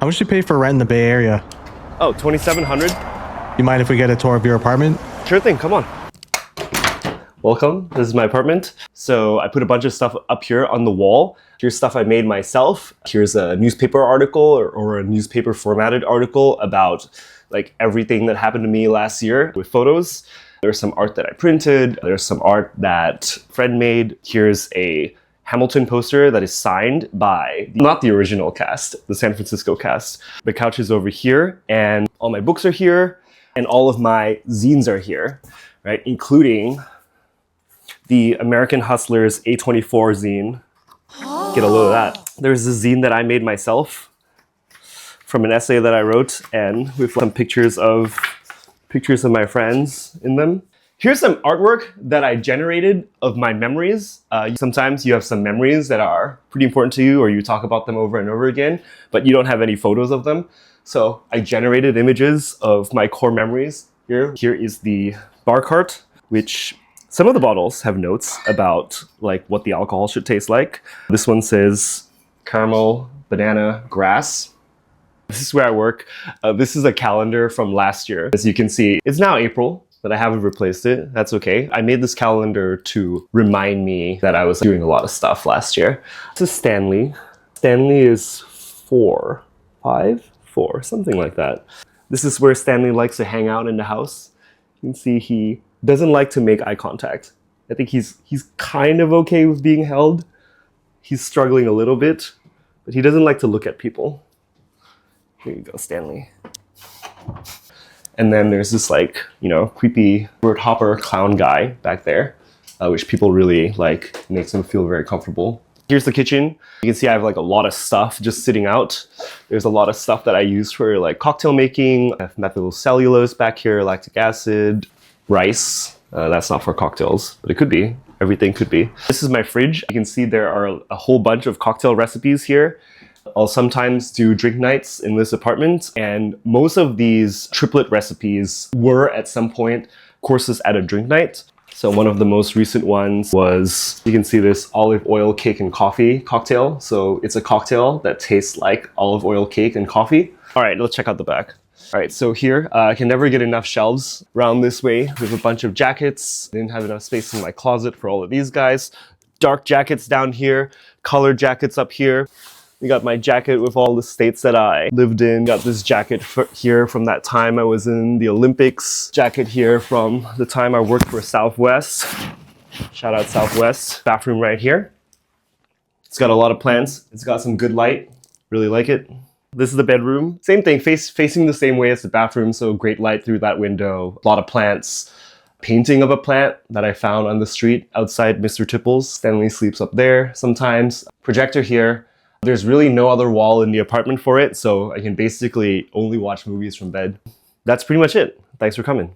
How much do you pay for rent in the Bay Area? Oh, 2,700. You mind if we get a tour of your apartment? Sure thing, come on. Welcome, this is my apartment. So I put a bunch of stuff up here on the wall. Here's stuff I made myself. Here's a newspaper article or a newspaper formatted article about like everything that happened to me last year with photos. There's some art that I printed. There's some art that a friend made. Here's a Hamilton poster that is signed by, not the original cast, the San Francisco cast. The couch is over here and all my books are here and all of my zines are here, right? Including the American Hustlers A24 zine. Get a load of that. There's a zine that I made myself from an essay that I wrote and with some pictures of my friends in them. Here's some artwork that I generated of my memories. Sometimes you have some memories that are pretty important to you or you talk about them over and over again, but you don't have any photos of them. So I generated images of my core memories here. Here is the bar cart, which some of the bottles have notes about like what the alcohol should taste like. This one says caramel, banana, grass. This is where I work. This is a calendar from last year. As you can see, it's now April, but I haven't replaced it. That's okay. I made this calendar to remind me that I was doing a lot of stuff last year. This is Stanley. Stanley is 4, something like that. This is where Stanley likes to hang out in the house. You can see he doesn't like to make eye contact. I think he's kind of okay with being held. He's struggling a little bit, but he doesn't like to look at people. Here you go, Stanley. And then there's this like, you know, creepy Bert Hopper clown guy back there, which people really like, makes them feel very comfortable. Here's the kitchen. You can see I have like a lot of stuff just sitting out. There's a lot of stuff that I use for like cocktail making. I have methyl cellulose back here, lactic acid, rice. That's not for cocktails, but it could be. Everything could be. This is my fridge. You can see there are a whole bunch of cocktail recipes here. I'll sometimes do drink nights in this apartment, and most of these triplet recipes were at some point courses at a drink night. So one of the most recent ones was, you can see this olive oil cake and coffee cocktail. So it's a cocktail that tastes like olive oil cake and coffee. All right, let's check out the back. All right, so here, I can never get enough shelves around this way with a bunch of jackets. I didn't have enough space in my closet for all of these guys. Dark jackets down here, colored jackets up here. We got my jacket with all the states that I lived in. Got this jacket here from that time I was in the Olympics. Jacket here from the time I worked for Southwest. Shout out Southwest. Bathroom right here. It's got a lot of plants. It's got some good light. Really like it. This is the bedroom. Same thing, facing the same way as the bathroom, so great light through that window. A lot of plants. Painting of a plant that I found on the street outside Mr. Tipples. Stanley sleeps up there sometimes. Projector here. There's really no other wall in the apartment for it, so I can basically only watch movies from bed. That's pretty much it. Thanks for coming.